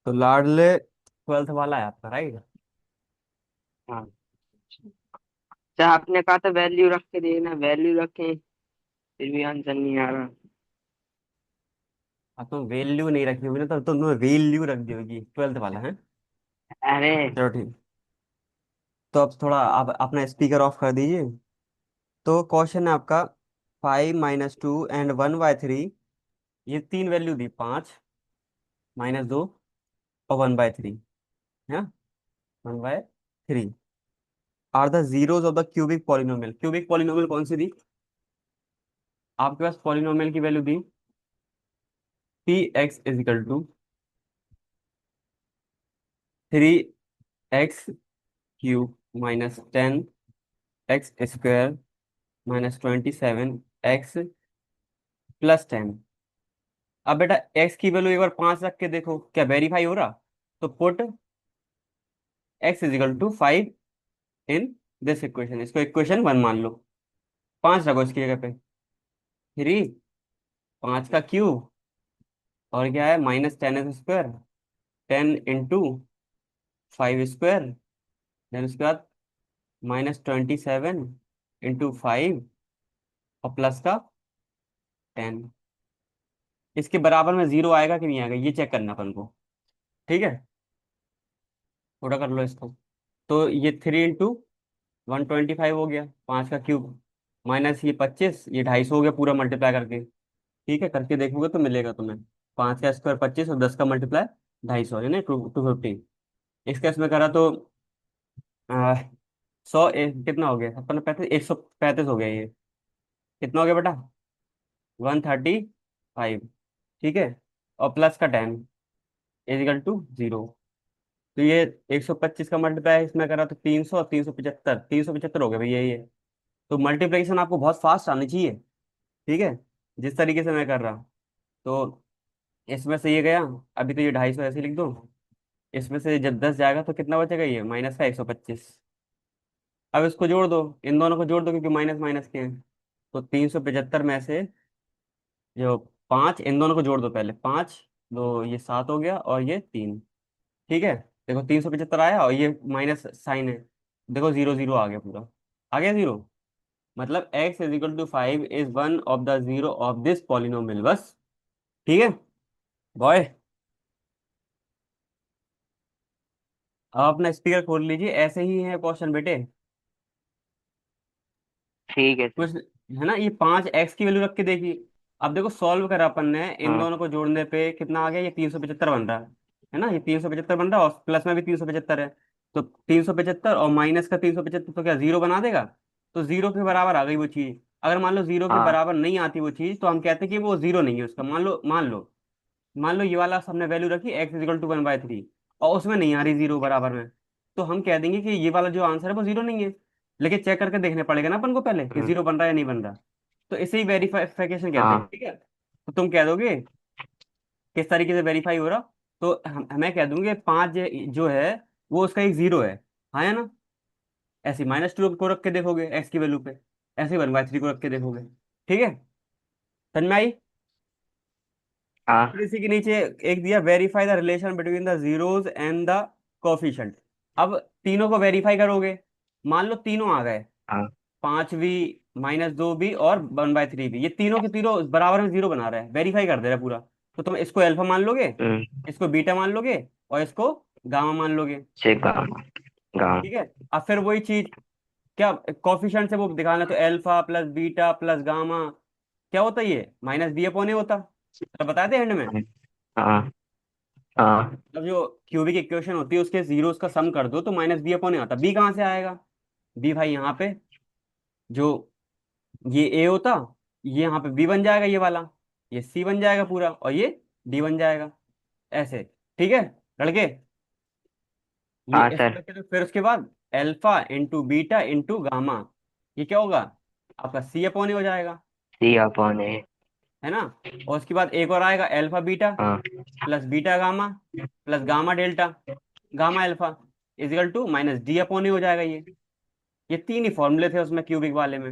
तो लाडले ट्वेल्थ वाला है आपका, राइट? हाँ। अच्छा, आपने कहा था वैल्यू रख के देखना, वैल्यू रखें फिर भी आंसर नहीं आ रहा। अब तुम वैल्यू नहीं रखी होगी ना, तो तुमने वैल्यू रख दी होगी, ट्वेल्थ वाला है। अरे। चलो ठीक। तो अब थोड़ा आप अपना स्पीकर ऑफ कर दीजिए। तो क्वेश्चन है आपका, 5 - 2 and 1/3। ये तीन वैल्यू दी, 5 - 2 और 1/3 है। 1/3 are the zeros of the cubic polynomial. Cubic polynomial कौन सी दी? आपके पास पॉलिनोमियल की वैल्यू दी, X=3x³ - 10x² - 27x+10। अब बेटा x की वैल्यू एक बार 5 रख के देखो, क्या वेरीफाई हो रहा? तो put x=5 in this equation, इसको इक्वेशन 1 मान लो। 5 रखो इसकी जगह पे। 3, 5 का क्यूब, और क्या है, -10x², 10 × 5², देन उसके बाद -27 × 5 और प्लस का 10। इसके बराबर में जीरो आएगा कि नहीं आएगा, ये चेक करना अपन को। ठीक है, थोड़ा कर लो इसको। तो ये 3 × 125 हो गया, 5 का क्यूब, माइनस ये 25, ये 250 हो गया पूरा मल्टीप्लाई करके। ठीक है, करके देखोगे तो मिलेगा तुम्हें। 5 का स्क्वायर 25 और 10 का मल्टीप्लाई 250 है ना, 250। इसका इसमें करा तो कितना हो गया अपन, 35, 135 हो गया ये। कितना हो गया बेटा? 135। ठीक है, और प्लस का 10 = 0। तो ये 125 का मल्टीप्लाई इसमें करा तो 300, 375, 375 हो गया भैया ये। तो मल्टीप्लिकेशन आपको बहुत फास्ट आनी चाहिए। ठीक है, जिस तरीके से मैं कर रहा, तो इसमें से ये गया। अभी तो ये 250 ऐसे ही लिख दो। इसमें से जब 10 जाएगा तो कितना बचेगा, ये माइनस का 125। अब इसको जोड़ दो, इन दोनों को जोड़ दो क्योंकि माइनस माइनस के हैं। तो 375 में से जो 5, इन दोनों को जोड़ दो पहले। 5 2, ये 7 हो गया, और ये 3। ठीक है, देखो 375 आया, और ये माइनस साइन है। देखो 0 0 आ गया पूरा। आ गया 0। मतलब x=5 is one of the zero of this polynomial, बस। ठीक है बॉय। अब अपना स्पीकर खोल लीजिए, ऐसे ही है क्वेश्चन बेटे। ठीक है सर। कुछ है ना, ये 5x की वैल्यू रख के देखिए। अब देखो सॉल्व करा अपन ने, इन हाँ। दोनों को जोड़ने पे कितना आ गया, ये 375 बन रहा है ना, ये 375 बन रहा है, और प्लस में भी 375 है। तो 375 और माइनस का 375 तो क्या जीरो बना देगा? तो जीरो के बराबर आ गई वो चीज। अगर मान लो जीरो के हाँ। बराबर नहीं आती वो चीज, तो हम कहते हैं कि वो जीरो नहीं है उसका। मान लो ये वाला हमने वैल्यू रखी x=1/3, और उसमें नहीं आ रही जीरो बराबर में। तो हम कह देंगे कि ये वाला जो आंसर है वो जीरो नहीं है। लेकिन चेक करके देखने पड़ेगा ना अपन को पहले कि हम्म, जीरो बन रहा है या नहीं बन रहा। तो इसे ही वेरीफिकेशन कहते हैं, हाँ। ठीक है। तो तुम कह दोगे किस तरीके से वेरीफाई हो रहा। तो मैं कह दूंगे 5 जो है वो उसका एक जीरो है। हाँ या ना? ऐसे -2 को रख के देखोगे एक्स की वैल्यू पे, ऐसे 1/3 को रख के देखोगे। ठीक है, समझ में आई? फिर हाँ। इसी के नीचे एक दिया, verify the relation between the zeros and the coefficient. अब तीनों को वेरीफाई करोगे। मान लो तीनों आ गए, हाँ। 5 भी, -2 भी, और 1/3 भी, ये तीनों के तीनों बराबर में जीरो बना रहे हैं, वेरीफाई कर दे रहा है पूरा। तो तुम इसको अल्फा मान लोगे, हम्म। इसको बीटा मान लोगे, और इसको गामा मान लोगे। से गामा। गामा। ठीक है, अब फिर वही चीज, क्या कॉफिशिएंट से वो दिखाना, तो alpha plus beta plus gamma क्या होता है, ये -b/a होता। तो बता दे एंड में। हाँ। हाँ। मतलब जो क्यूबिक इक्वेशन होती है उसके जीरोस का सम कर दो तो -b/a आता। बी कहाँ से आएगा? बी भाई यहाँ पे, जो ये ए होता, ये यहाँ पे बी बन जाएगा ये वाला, ये सी बन जाएगा पूरा, और ये डी बन जाएगा, ऐसे। ठीक है लड़के, ये हाँ ऐसे सर। करके, तो फिर उसके बाद alpha into beta into gamma, ये क्या होगा, आपका C/A हो जाएगा, C/A। है ना। और उसके बाद एक और आएगा, अल्फा बीटा हाँ। Plus beta gamma plus gamma delta gamma alpha equal to -D/A हो जाएगा ये तीन ही फॉर्मूले थे उसमें क्यूबिक वाले में,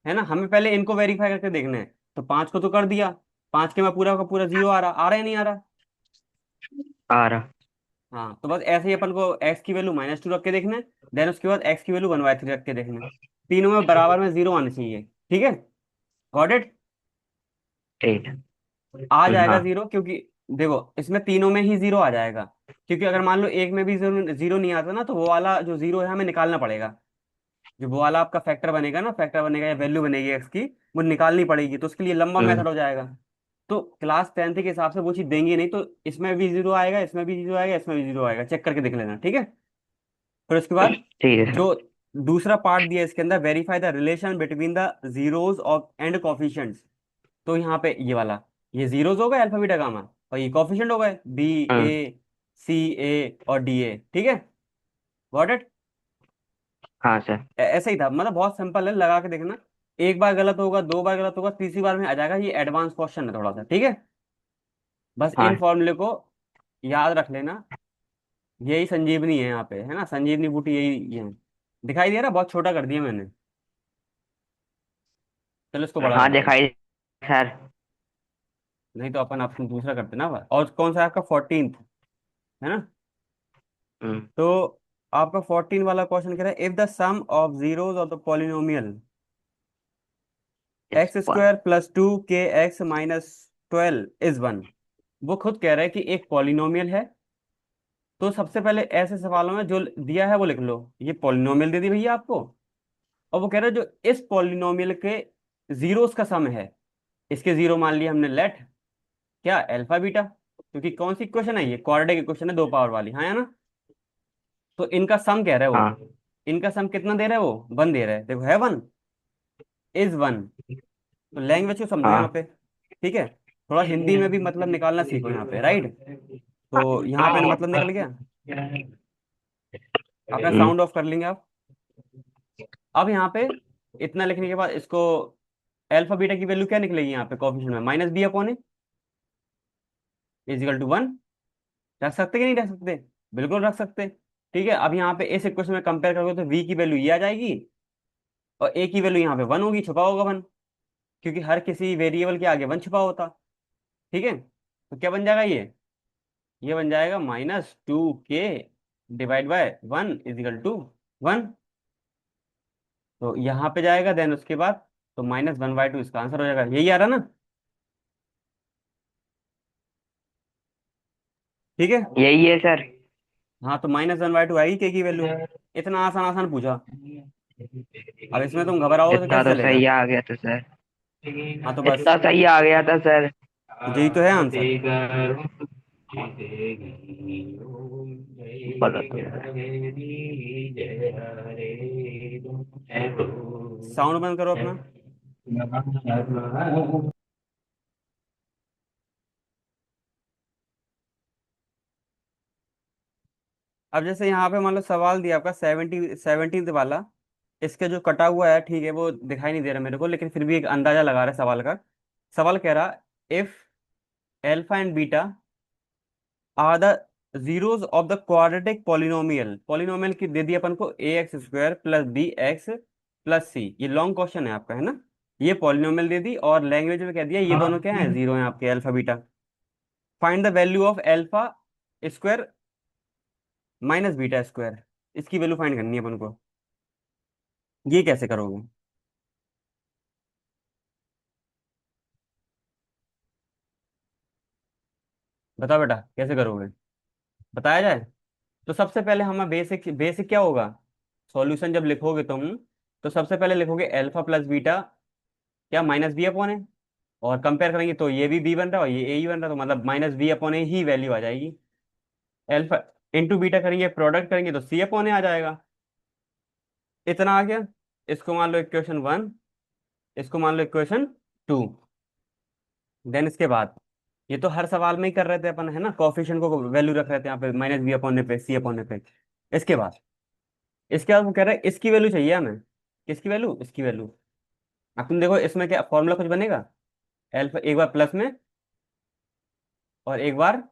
है ना। हमें पहले इनको वेरीफाई करके देखना है। तो 5 को तो कर दिया, 5 के में पूरा का पूरा जीरो आ रहा है या नहीं आ रहा? आ रहा। हाँ, तो बस ऐसे ही अपन को एक्स की वैल्यू -2 रख के देखना है। देन उसके बाद एक्स की वैल्यू 1/3 रख के देखना है। तीनों में बराबर में जीरो आना चाहिए। ठीक है, गॉट इट। ठीक है। आ जाएगा हाँ। जीरो, क्योंकि देखो इसमें तीनों में ही जीरो आ जाएगा। क्योंकि अगर मान लो एक में भी जीरो जीरो नहीं आता ना, तो वो वाला जो जीरो है हमें निकालना पड़ेगा। जो वो वाला आपका फैक्टर बनेगा ना, फैक्टर बनेगा या वैल्यू बनेगी एक्स की, वो निकालनी पड़ेगी, तो उसके लिए लंबा मेथड हम्म। हो जाएगा। तो क्लास 10th के हिसाब से वो चीज़ देंगे नहीं, तो इसमें भी जीरो आएगा, इसमें भी जीरो आएगा, इसमें भी जीरो आएगा, चेक करके देख लेना, ठीक है। फिर उसके बाद ठीक है सर। जो दूसरा पार्ट दिया है इसके अंदर, verify the relation between the zeros of and coefficients. तो यहाँ पे ये वाला, ये जीरोज हो गए अल्फा बीटा गामा, और ये कॉफिशिएंट हो गए बी, हम्म। ए, सी, ए और डी, ए, ठीक है, गॉट इट। हाँ सर। ऐसा ही था, मतलब बहुत सिंपल है, लगा के देखना। एक बार गलत होगा, दो बार गलत होगा, तीसरी बार में आ जाएगा। ये एडवांस क्वेश्चन है थोड़ा सा, ठीक है। बस इन हाँ। फॉर्मूले को याद रख लेना। यही संजीवनी है यहाँ पे, है ना, संजीवनी बूटी यही ये है। दिखाई दे रहा, बहुत छोटा कर दिया मैंने। चलो इसको बड़ा हाँ करते हैं। दिखाई सर। नहीं तो अपन ऑप्शन दूसरा करते ना। और कौन सा है आपका 14th, है ना। हम्म। तो आपका 14 वाला क्वेश्चन कह रहा है, if the sum of zeros of the polynomial इस पर। x² + 2kx - 12 is 1। वो खुद कह रहा है कि एक पॉलिनोमियल है। तो सबसे पहले ऐसे सवालों में जो दिया है वो लिख लो। ये पॉलिनोमियल दे दी भैया आपको, और वो कह रहा है जो इस पॉलिनोमियल के जीरोस का सम है, इसके जीरो मान लिया हमने, लेट क्या अल्फा बीटा। क्योंकि कौन सी इक्वेशन है ये, क्वाड्रेटिक इक्वेशन है, दो पावर वाली, हाँ है ना। तो इनका सम कह रहा है वो। हाँ। इनका सम कितना दे रहा है वो, 1 दे रहा है, देखो है 1, इज 1। तो लैंग्वेज को समझो यहाँ हाँ। पे, ठीक है। थोड़ा हिंदी में भी मतलब निकालना सीखो यहाँ पे, राइट। तो यहाँ पे मतलब निकल गया। अपना हम्म। साउंड ऑफ कर लेंगे आप। अब यहाँ पे इतना लिखने के बाद इसको, अल्फा बीटा की वैल्यू क्या निकलेगी यहाँ पे कोफिशिएंट में, -b/a इजिकल टू 1। रख सकते कि नहीं रख सकते, बिल्कुल रख सकते। ठीक है, अब यहाँ पे इस इक्वेशन में कंपेयर करोगे तो v की वैल्यू ये आ जाएगी, और a की वैल्यू यहाँ पे 1 होगी, छुपा होगा 1। क्योंकि हर किसी वेरिएबल के आगे 1 छुपा होता। ठीक है, तो क्या बन जाएगा ये बन जाएगा -2k/1 तो यहाँ पे जाएगा, देन उसके बाद तो -1/2 इसका आंसर हो जाएगा, यही आ रहा ना। ठीक है। यही है सर। हाँ, तो -1/2 आएगी के की वैल्यू। इतना आसान आसान पूछा। अब इसमें तुम घबराओगे तो इतना कैसे तो चलेगा। सही आ गया था सर। हाँ तो बस, इतना सही आ गया था सर। तो यही तो है आंसर। गलत हो गया। साउंड बंद करो अपना। अब जैसे यहाँ पे मान लो सवाल दिया आपका 17th वाला, इसके जो कटा हुआ है, ठीक है, वो दिखाई नहीं दे रहा मेरे को, लेकिन फिर भी एक अंदाजा लगा रहा है सवाल का। सवाल कह रहा, if alpha and beta are the zeros of the quadratic polynomial. Polynomial की दे दी अपन को ax² + bx + c। ये लॉन्ग क्वेश्चन है आपका, है ना। ये पॉलिनोमियल दे दी, और लैंग्वेज में कह दिया ये दोनों क्या है, जीरो है आपके, alpha beta. Find the value of alpha square -beta square. इसकी वैल्यू फाइंड करनी है अपन को। ये कैसे करोगे, बताओ बेटा, कैसे करोगे, बताया जाए। तो सबसे पहले हमें बेसिक बेसिक क्या होगा, सॉल्यूशन जब लिखोगे तुम, तो सबसे पहले लिखोगे अल्फा प्लस बीटा क्या -b/a, और कंपेयर करेंगे तो ये भी b बन रहा है और ये a ही बन रहा है, तो मतलब -b/a ही वैल्यू आ जाएगी। अल्फा इंटू बीटा करेंगे, प्रोडक्ट करेंगे तो c/a आ जाएगा। इतना आ गया। इसको मान लो इक्वेशन 1, इसको मान लो इक्वेशन 2। देन इसके बाद ये तो हर सवाल में ही कर रहे थे अपन, है ना, कोफिशिएंट को वैल्यू रख रहे थे यहाँ पे -b/a c/a। इसके बाद वो कह रहे हैं इसकी वैल्यू चाहिए हमें। किसकी वैल्यू, इसकी वैल्यू। अब तुम देखो इसमें क्या फॉर्मूला कुछ बनेगा, अल्फा एक बार प्लस में और एक बार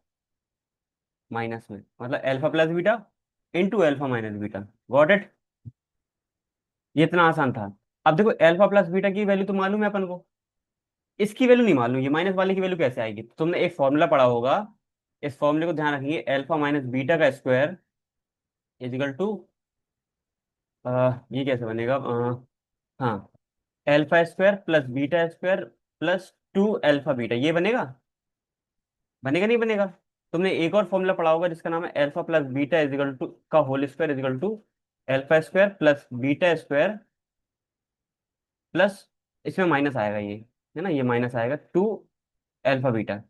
माइनस में, मतलब alpha plus beta into alpha minus beta. Got it. ये इतना आसान था। अब देखो अल्फा प्लस बीटा की वैल्यू तो मालूम है अपन को, इसकी वैल्यू नहीं मालूम, ये माइनस वाले की वैल्यू कैसे आएगी। तो तुमने एक फॉर्मूला पढ़ा होगा, इस फॉर्मूले को ध्यान रखेंगे, अल्फा माइनस बीटा का स्क्वायर इजिकल टू, ये कैसे बनेगा, हाँ, alpha square plus beta square plus two alpha beta, ये बनेगा, बनेगा नहीं बनेगा? तुमने एक और फॉर्मूला पढ़ा होगा जिसका नाम है alpha plus beta equal to का whole square equal to alpha square plus beta square plus, इसमें माइनस आएगा ये, है ना, ये माइनस आएगा टू अल्फा बीटा।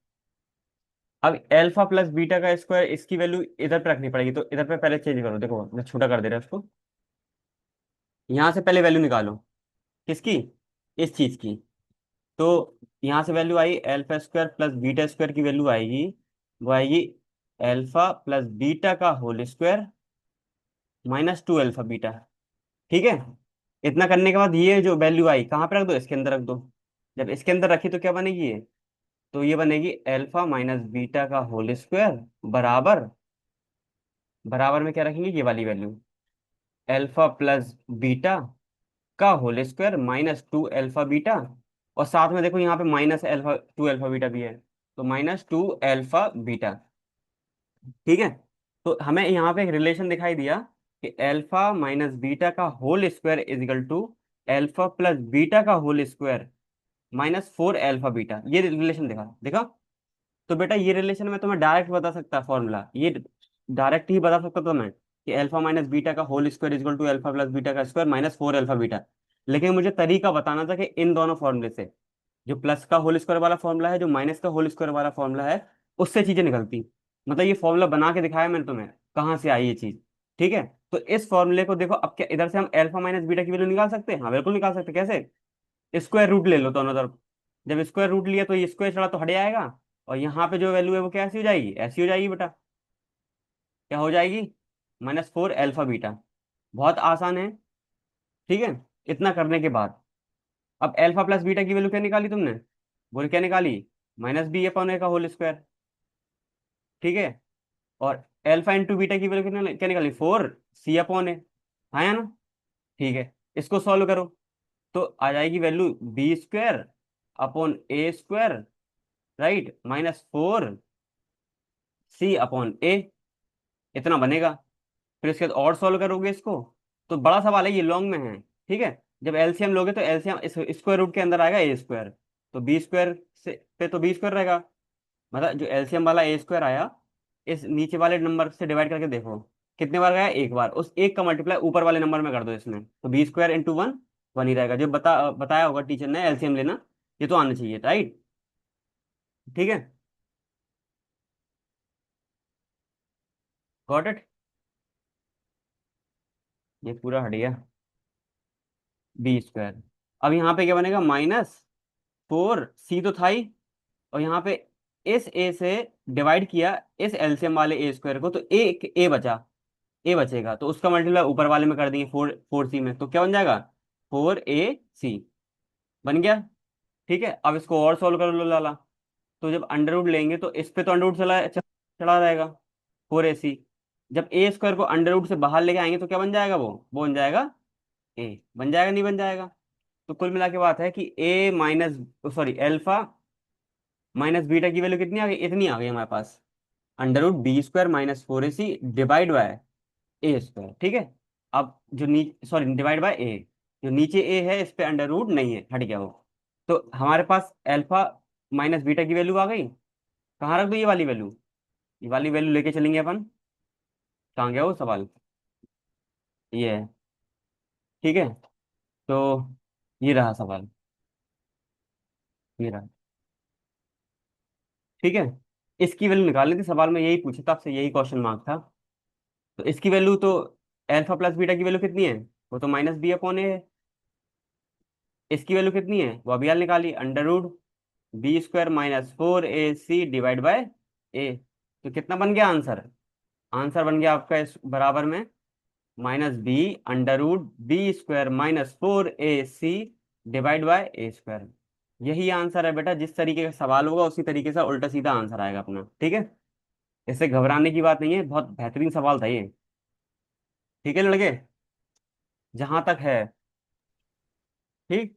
अब अल्फा प्लस बीटा का स्क्वायर, इसकी वैल्यू इधर पे रखनी पड़ेगी, तो इधर पे पहले चेंज करो, देखो मैं छोटा कर दे रहा हूं इसको। यहाँ से पहले वैल्यू निकालो, किसकी, इस चीज की। तो यहाँ से वैल्यू आई alpha square plus beta square की वैल्यू आएगी, वो आएगी अल्फा प्लस बीटा का whole square minus two alpha beta. ठीक है, इतना करने के बाद ये जो वैल्यू आई कहाँ पे रख दो, इसके अंदर रख दो। जब इसके अंदर रखी तो क्या बनेगी ये, तो ये बनेगी अल्फा माइनस बीटा का होल स्क्वायर बराबर, बराबर में क्या रखेंगे, ये वाली वैल्यू अल्फा प्लस बीटा का whole square minus two alpha beta, और साथ में देखो यहाँ पे minus alpha two alpha beta भी है, तो माइनस टू अल्फा बीटा। ठीक है, तो हमें यहाँ पे एक रिलेशन दिखाई दिया कि अल्फा माइनस बीटा का whole square equal to alpha plus beta का whole square minus four alpha beta, ये रिलेशन देखा देखा। तो बेटा ये रिलेशन मैं तुम्हें डायरेक्ट बता सकता फॉर्मूला, ये डायरेक्ट ही बता सकता था मैं कि अल्फा माइनस बीटा का whole square equal to alpha plus beta का square minus four alpha beta. लेकिन मुझे तरीका बताना था कि इन दोनों फॉर्मूले से, जो प्लस का होल स्क्वायर वाला फॉर्मूला है, जो माइनस का होल स्क्वायर वाला फॉर्मूला है, उससे चीजें निकलती। मतलब ये फॉर्मूला बना के दिखाया मैंने तुम्हें, कहाँ से आई ये चीज। ठीक है, तो इस फॉर्मूले को देखो, अब क्या इधर से हम अल्फा माइनस बीटा की वैल्यू निकाल सकते हैं? हाँ बिल्कुल निकाल सकते हैं। कैसे? स्क्वायर रूट ले लो दोनों तरफ। जब स्क्वायर रूट लिया तो ये स्क्वायर चढ़ा तो हट जाएगा, और यहाँ पे जो वैल्यू है वो कैसी हो जाएगी, ऐसी हो जाएगी बेटा, क्या हो जाएगी, माइनस फोर अल्फा बीटा। बहुत आसान है। ठीक है, इतना करने के बाद अब अल्फा प्लस बीटा की वैल्यू क्या निकाली तुमने, बोल क्या निकाली, माइनस बी अपॉन ए का होल स्क्वायर। ठीक है, और अल्फा इंटू बीटा की वैल्यू क्या निकाली, फोर सी अपॉन ए, आया ना? ठीक है, इसको सॉल्व करो, तो आ जाएगी वैल्यू बी स्क्वायर अपॉन ए स्क्वायर, राइट, माइनस फोर सी अपॉन ए, इतना बनेगा। फिर इसके बाद और सॉल्व करोगे इसको, तो बड़ा सवाल है ये, लॉन्ग में है। ठीक है, जब एलसीएम लोगे तो एलसीएम इस स्क्वायर रूट के अंदर आएगा ए स्क्वायर, तो बी स्क्वायर से पे तो बी स्क्वायर रहेगा। मतलब जो एलसीएम वाला ए स्क्वायर आया, इस नीचे वाले नंबर से डिवाइड करके देखो कितने बार गया, एक बार, उस एक का मल्टीप्लाई ऊपर वाले नंबर में कर दो इसमें, तो B square into one, one ही रहेगा। जो बताया होगा टीचर ने एलसीएम लेना, ये तो आना चाहिए, राइट। ठीक है, गॉट इट, ये पूरा हट गया बी स्क्वायर। अब यहाँ पे क्या बनेगा, माइनस फोर सी तो था ही, और यहाँ पे इस ए से डिवाइड किया इस एलसीएम वाले ए स्क्वायर को, तो ए ए बचा, ए बचेगा, तो उसका मल्टीप्लाई ऊपर वाले में कर देंगे फोर फोर सी में, तो क्या बन जाएगा, फोर ए सी बन गया। ठीक है, अब इसको और सॉल्व कर लो लाला, तो जब अंडर रूट लेंगे तो इस पे तो अंडर रूट चला रहेगा, फोर ए सी। जब ए स्क्वायर को अंडर रूट से बाहर लेके आएंगे तो क्या बन जाएगा, वो बन जाएगा ए, बन जाएगा नहीं बन जाएगा? तो कुल मिला के बात है कि A minus, sorry, alpha minus beta की वैल्यू कितनी आ गई, इतनी आ गई हमारे पास, under root B square minus four A C divide by A square. ठीक है, अब जो नीचे, सॉरी, डिवाइड बाय ए, जो नीचे ए है इस पे अंडर रूट नहीं है, हट गया वो। तो हमारे पास अल्फा माइनस बीटा की वैल्यू आ गई। कहाँ रख दो ये वाली वैल्यू, ये वाली वैल्यू लेके चलेंगे अपन, कहाँ गया वो सवाल, ये है। ठीक है, तो ये रहा सवाल, ये रहा। ठीक है, इसकी वैल्यू निकालनी थी, सवाल में यही पूछा था आपसे, यही क्वेश्चन मार्क था। तो इसकी वैल्यू तो अल्फा प्लस बीटा की वैल्यू कितनी है, वो तो माइनस बी अपॉन ए है। इसकी वैल्यू कितनी है, वो अभी हाल निकाली, under root B square minus four A C divide by A. तो कितना बन गया आंसर, आंसर बन गया आपका इस बराबर में minus B under root B square minus four A C divide by A square. यही आंसर है बेटा, जिस तरीके का सवाल होगा उसी तरीके से उल्टा सीधा आंसर आएगा अपना। ठीक है, इससे घबराने की बात नहीं है, बहुत बेहतरीन सवाल था ये। ठीक है लड़के, जहां तक है, ठीक,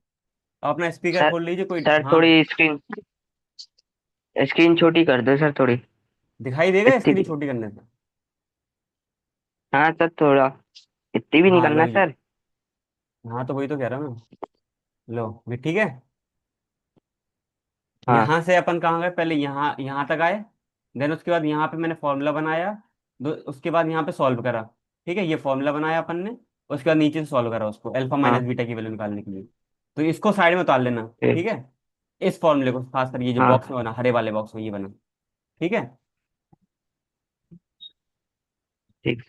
अपना स्पीकर सर खोल लीजिए कोई, सर हाँ। थोड़ी स्क्रीन स्क्रीन छोटी कर दो सर थोड़ी। दिखाई देगा इतनी? स्क्रीन छोटी करने से? हाँ सर थोड़ा, इतनी भी नहीं हाँ लो करना ये। सर। हाँ तो वही तो कह रहा हूँ मैं। लो ये ठीक है। हाँ। यहाँ से अपन कहाँ गए, पहले यहाँ यहाँ तक आए। देन उसके बाद यहाँ पे मैंने फॉर्मूला बनाया। उसके बाद यहाँ पे सॉल्व करा। ठीक है, ये फॉर्मूला बनाया अपन ने। उसके बाद नीचे से सॉल्व करा उसको अल्फा माइनस हाँ। बीटा की वैल्यू निकालने के लिए। तो इसको साइड में उतार लेना। ठीक ठीक। है। इस फॉर्मूले को खासकर ये जो बॉक्स में हाँ। बना, हरे वाले बॉक्स में ये बना। ठीक है। ठीक।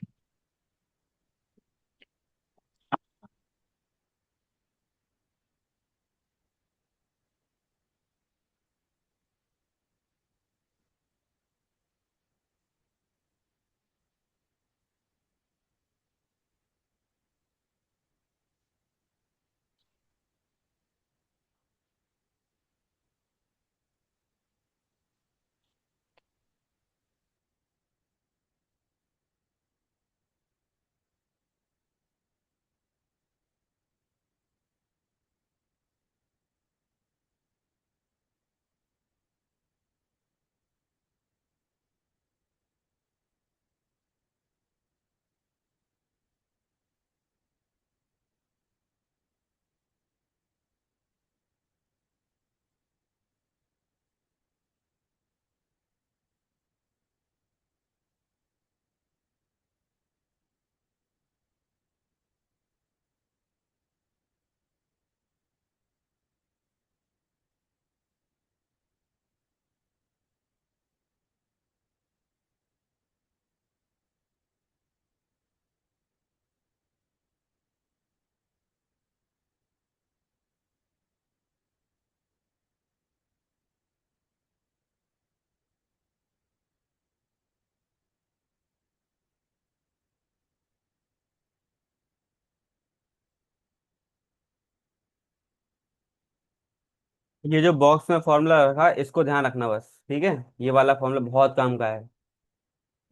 ये जो बॉक्स में फॉर्मूला रखा इसको ध्यान रखना बस, ठीक है। ये वाला फॉर्मूला बहुत काम का है।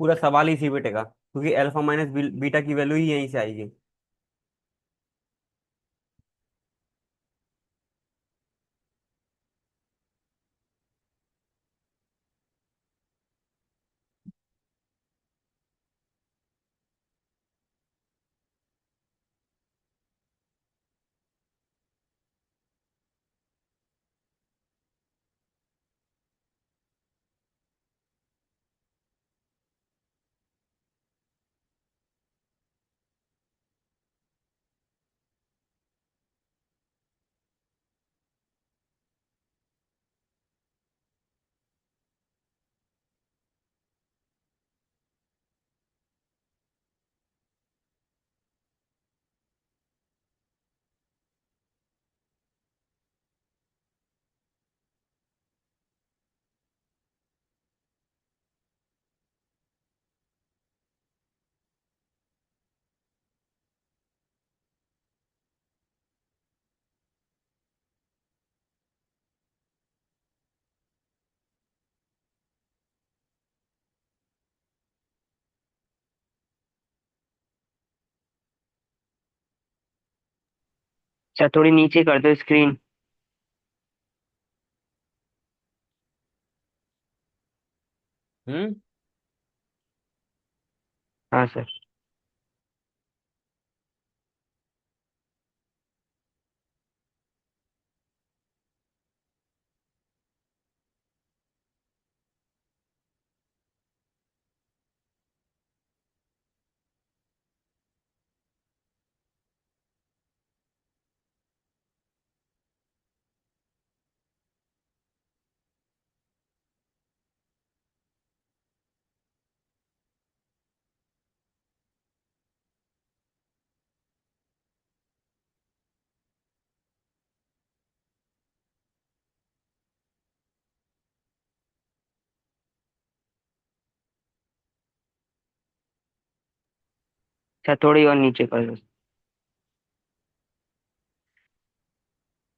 पूरा सवाल ही इसी पे टेका, क्योंकि अल्फा माइनस बीटा की वैल्यू ही यहीं से आएगी। सर थोड़ी नीचे कर दो स्क्रीन। हम्म। हाँ सर। सर थोड़ी और नीचे कर दो।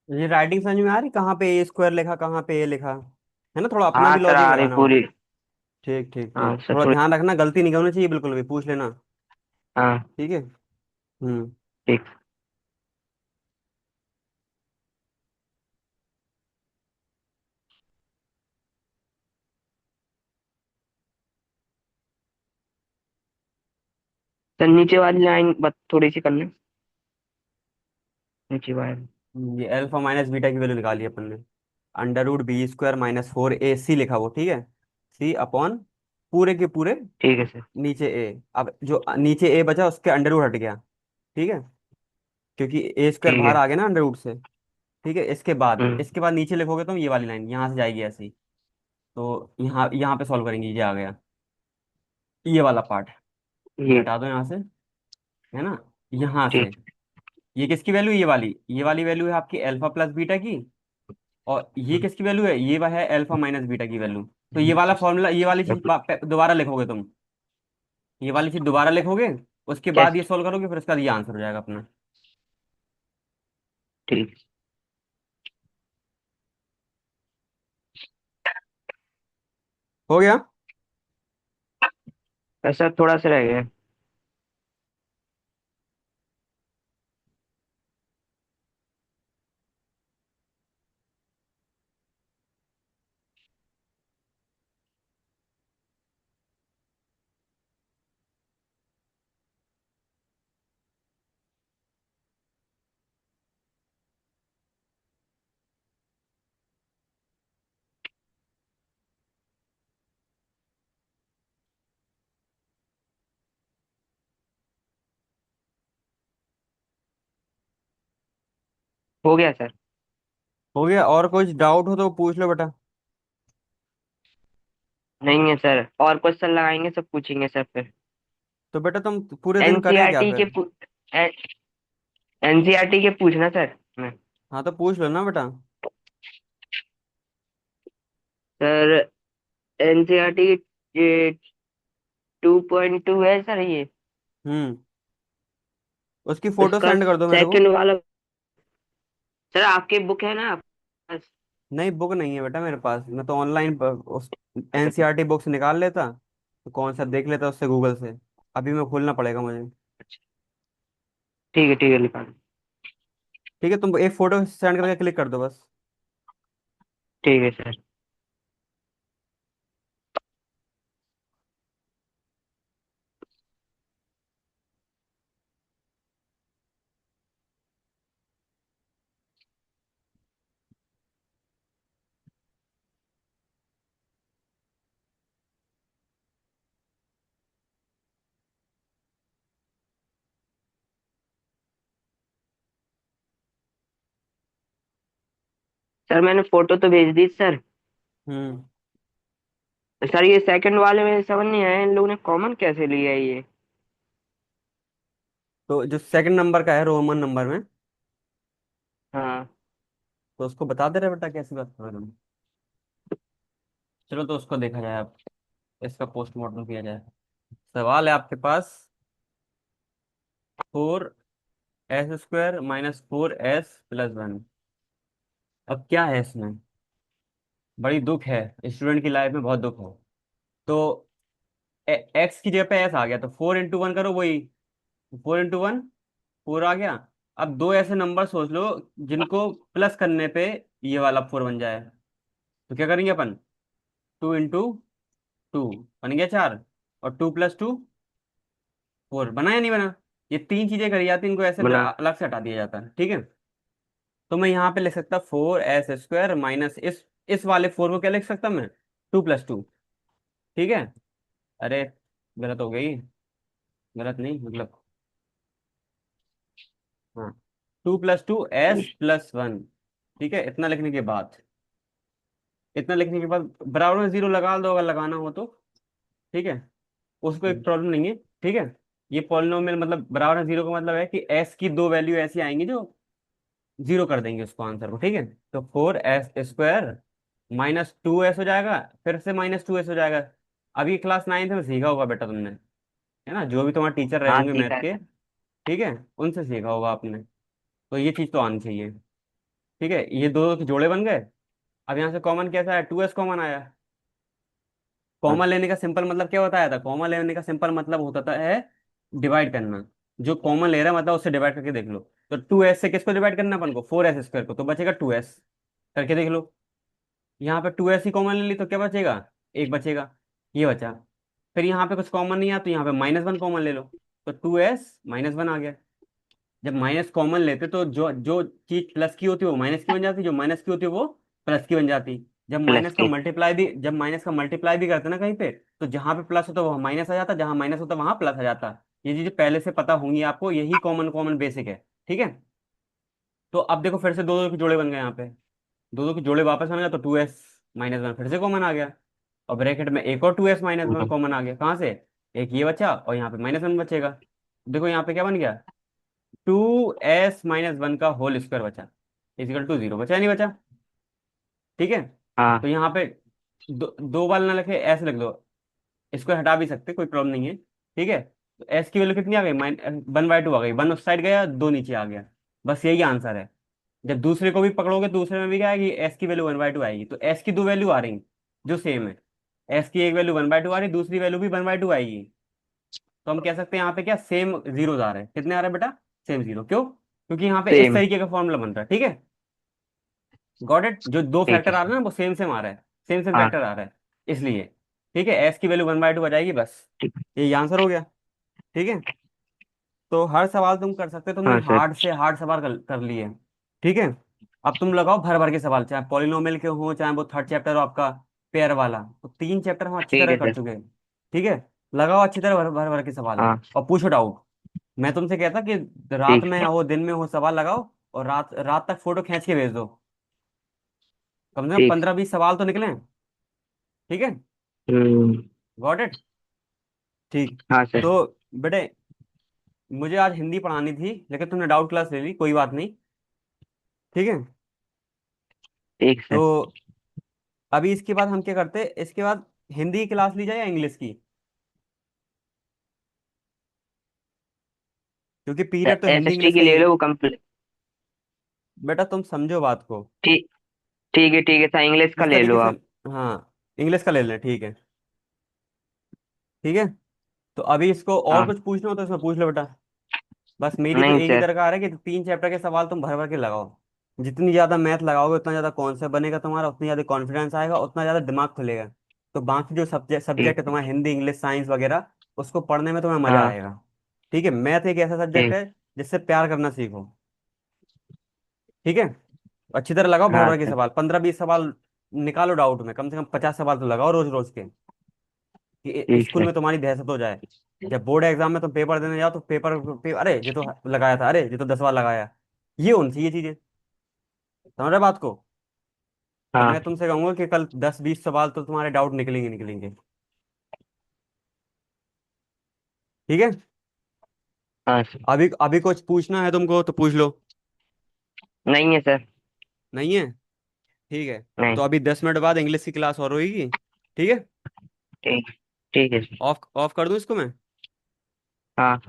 ये राइटिंग समझ में आ रही, कहाँ पे ए स्क्वायर लिखा, कहाँ पे ए लिखा है ना? थोड़ा अपना हाँ भी सर लॉजिक आ रही लगाना वहाँ पूरी। पे। ठीक ठीक हाँ ठीक, सर थोड़ा थोड़ी। ध्यान रखना, गलती नहीं होनी चाहिए बिल्कुल भी, पूछ लेना। हाँ। ठीक है। हम्म। ठीक। सर नीचे वाली लाइन बस थोड़ी सी करना, नीचे वाली। ये अल्फा माइनस बीटा की वैल्यू निकाली अपन ने। Under root B square minus 4ac लिखा वो, ठीक है। सी अपॉन पूरे के पूरे ठीक है सर। नीचे ए। अब जो नीचे ए बचा उसके अंडर रूट हट गया, ठीक है, क्योंकि ए स्क्वायर ठीक बाहर है। आ गया ना अंडर रूट से। ठीक है, हम्म। इसके बाद नीचे लिखोगे तुम, ये वाली लाइन यहाँ से जाएगी ऐसे ही। तो यहाँ यहाँ पे सॉल्व करेंगे, ये आ गया ये वाला पार्ट। ये ये। हटा दो यहाँ से, है ना। यहाँ से ठीक। ये किसकी वैल्यू, ये वाली वैल्यू है आपकी अल्फा प्लस बीटा की। और ये किसकी वैल्यू है, ये वह है अल्फा माइनस बीटा की वैल्यू। तो ये वाला फॉर्मूला, ये वाली चीज दोबारा लिखोगे तुम, ये वाली चीज दोबारा लिखोगे। उसके बाद ये कैसे? सॉल्व करोगे, फिर उसका ये आंसर हो जाएगा अपना। ठीक हो गया। है सर, थोड़ा सा रह गया। हो गया सर। हो गया, और कुछ डाउट हो तो पूछ लो बेटा। नहीं है सर, और क्वेश्चन लगाएंगे सब पूछेंगे सर फिर। तो बेटा तुम पूरे दिन करे क्या एनसीईआरटी के फिर। एनसीईआरटी के पूछना सर मैं। हाँ तो पूछ लो ना बेटा। सर एनसीईआरटी 2.2 है सर ये। हम्म। उसकी फोटो उसका सेंड कर दो मेरे को। सेकंड वाला। सर आपकी बुक है ना बस। नहीं, बुक नहीं है बेटा मेरे पास, मैं तो ऑनलाइन उस अच्छा एनसीईआरटी बुक्स निकाल लेता, तो कौन सा देख लेता उससे गूगल से। अभी मैं खोलना पड़ेगा मुझे। ठीक है लिखा। ठीक है, तुम एक फोटो सेंड करके क्लिक कर दो बस। ठीक है सर। सर मैंने फोटो तो भेज दी सर। हम्म। सर ये सेकंड वाले में समझ नहीं आया, इन लोगों ने कॉमन कैसे लिया है ये। तो जो सेकंड नंबर का है रोमन नंबर में, हाँ। तो उसको बता दे रहे बेटा, कैसी बात कर रहे हो तुम। चलो तो उसको देखा जाए अब, इसका पोस्टमार्टम किया जाए। सवाल है आपके पास, 4s² - 4s+1। अब क्या है इसमें, बड़ी दुख है, स्टूडेंट की लाइफ में बहुत दुख है। तो एक्स की जगह पे एस आ गया, तो 4 × 1 करो वही, 4 × 1 4 आ गया। अब दो ऐसे नंबर सोच लो जिनको प्लस करने पे ये वाला 4 बन जाए। तो क्या करेंगे अपन, 2 × 2 बन गया 4, और 2+2 4 बना या नहीं बना। ये तीन चीजें करी जाती हैं, इनको ऐसे बना। अलग से हटा दिया जाता है, ठीक है। तो मैं यहाँ पे लिख सकता 4s² माइनस इस वाले 4 को क्या लिख सकता मैं, 2+2, ठीक है। अरे गलत हो गई, गलत नहीं मतलब, हाँ, 2+2s+1, ठीक है। इतना लिखने के बाद बराबर में जीरो लगा दो अगर लगाना हो तो, ठीक है। उसको एक प्रॉब्लम नहीं है, ठीक है। ये पॉलिनोमियल मतलब बराबर में जीरो का मतलब है कि एस की दो वैल्यू ऐसी आएंगी जो जीरो कर देंगे उसको, आंसर को, ठीक है। तो 4s² -2s हो जाएगा, फिर से -2s हो जाएगा। अभी क्लास 9th में सीखा होगा बेटा तुमने, है ना, जो भी तुम्हारे टीचर रहे हाँ होंगे मैथ सीखा है के, सर। ठीक है, उनसे सीखा होगा आपने। तो ये चीज तो आनी चाहिए, ठीक है। ये दो के जोड़े बन गए। अब यहाँ से कॉमन कैसा है, 2s कॉमन आया। हाँ। कॉमन लेने का सिंपल मतलब क्या बताया था, कॉमन लेने का सिंपल मतलब होता था है डिवाइड करना। जो कॉमन ले रहा है मतलब उससे डिवाइड करके देख लो। तो 2s से किसको डिवाइड करना है अपन को, 4s² को, तो बचेगा 2s, करके देख लो। यहाँ पे 2s ही कॉमन ले ली तो क्या बचेगा, एक बचेगा, ये बचा। फिर यहाँ पे कुछ कॉमन नहीं आया तो यहाँ पे -1 कॉमन ले लो, तो 2s-1 आ गया। जब माइनस कॉमन लेते तो जो जो चीज प्लस की होती है वो माइनस की बन जाती, जो माइनस की होती है वो प्लस की बन जाती। प्लस के। जब माइनस का मल्टीप्लाई भी करते ना कहीं पे, तो जहां पे प्लस होता है वहां माइनस आ जाता, जहां माइनस होता है वहां प्लस आ जाता। ये चीजें पहले से पता होंगी आपको, यही कॉमन कॉमन बेसिक है। ठीक है। तो अब देखो फिर से दो दो के जोड़े बन गए यहाँ पे। दो दो के जोड़े वापस बन गए तो 2s-1 फिर से कॉमन आ गया। और ब्रैकेट में एक और 2s-1 हाँ। कॉमन आ गया। कहाँ से? एक ये बचा और यहाँ पे -1 बचेगा। देखो यहाँ पे क्या बन गया, 2s-1 का होल स्क्वायर बचा, इजिकल टू 0 बचा या नहीं बचा? ठीक है। हाँ। तो यहाँ पे दो बार ना लिखे, ऐसे लिख दो। इसको हटा भी सकते, कोई प्रॉब्लम नहीं है। ठीक है। तो एस की वैल्यू कितनी आ गई? 1/2 आ गई। 1 उस साइड गया, 2 नीचे आ गया। बस यही आंसर है। जब दूसरे को भी पकड़ोगे, दूसरे में भी क्या आएगी? एस की वैल्यू 1/2 आएगी। तो एस की दो वैल्यू आ रही जो सेम है। एस की एक वैल्यू 1/2 आ रही, दूसरी वैल्यू भी 1/2 आएगी। तो हम कह सकते हैं यहाँ पे क्या, सेम जीरो आ रहे हैं। कितने आ रहे हैं बेटा? Same zero. क्यों? क्योंकि यहाँ पे इस सेम। तरीके का फॉर्मूला बन रहा है। ठीक है। Got it? जो दो ठीक फैक्टर आ है। रहे हैं ना वो सेम सेम आ रहा है। सेम सेम हाँ। फैक्टर आ रहा है इसलिए। ठीक है। एस की वैल्यू 1/2 आ जाएगी बस। ठीक। ये आंसर हो गया। ठीक है। तो हर सवाल तुम कर सकते हो, तुमने हाँ सर। हार्ड से हार्ड सवाल कर लिए। ठीक है। अब तुम लगाओ भर भर के सवाल, चाहे पॉलिनोमियल के हो, चाहे वो थर्ड चैप्टर हो आपका पेयर वाला। तो 3 चैप्टर हम अच्छी ठीक तरह है कर सर। चुके हैं। ठीक है। लगाओ अच्छी तरह भर भर भर के सवाल। हाँ। और पूछो डाउट। मैं तुमसे कहता कि रात ठीक में है। हो दिन में हो सवाल लगाओ, और रात रात तक फोटो खींच के भेज दो। कम से कम ठीक। 15-20 सवाल तो निकले। ठीक है। हम्म। Got it? ठीक। हाँ सर। तो बेटे, मुझे आज हिंदी पढ़ानी थी, लेकिन तुमने डाउट क्लास ले ली, कोई बात नहीं। ठीक है। ठीक तो सर। अभी इसके बाद हम क्या करते हैं, इसके बाद हिंदी की क्लास ली जाए या इंग्लिश की? क्योंकि पीरियड तो हिंदी एसएसटी इंग्लिश की का ही ले है। लो वो कंप्लीट। बेटा तुम समझो बात को। ठीक। ठीक है सर, इंग्लिश का किस ले तरीके लो से? आप। हाँ, इंग्लिश का ले लें। ठीक है। ठीक है। तो अभी इसको और हाँ। कुछ पूछना हो तो इसमें पूछ लो बेटा। बस मेरी तो नहीं एक ही सर। दरकार है कि 3 चैप्टर के सवाल तुम भर भर के लगाओ। जितनी ज्यादा मैथ लगाओगे उतना ज्यादा कॉन्सेप्ट बनेगा तुम्हारा, उतनी ज्यादा कॉन्फिडेंस आएगा, उतना ज्यादा दिमाग खुलेगा। तो बाकी जो सब्जेक्ट सब्जेक्ट ठीक। है तुम्हारा, हिंदी इंग्लिश साइंस वगैरह, उसको पढ़ने में तुम्हें मजा हाँ। आएगा। ठीक है। मैथ एक ऐसा सब्जेक्ट ठीक। है जिससे प्यार करना सीखो। ठीक है। अच्छी तरह लगाओ भर हाँ भर के सर। सवाल, 15-20 सवाल निकालो डाउट में, कम से कम 50 सवाल तो लगाओ रोज रोज के, कि ठीक स्कूल है। में तुम्हारी दहशत हो जाए। जब बोर्ड एग्जाम में तुम पेपर देने जाओ तो अरे ये तो लगाया था, अरे ये तो 10 बार लगाया। ये होनी चाहिए चीजें। समझ रहे बात को? तो हाँ। मैं तुमसे कहूंगा कि कल 10-20 सवाल तो तुम्हारे डाउट निकलेंगे निकलेंगे। ठीक है। हाँ सर। अभी अभी कुछ पूछना है तुमको तो पूछ लो। नहीं है सर। नहीं है? ठीक है। नहीं। तो अभी 10 मिनट बाद इंग्लिश की क्लास और होगी। ठीक है। ठीक। ठीक है सर। ऑफ ऑफ कर दूं इसको मैं? हाँ।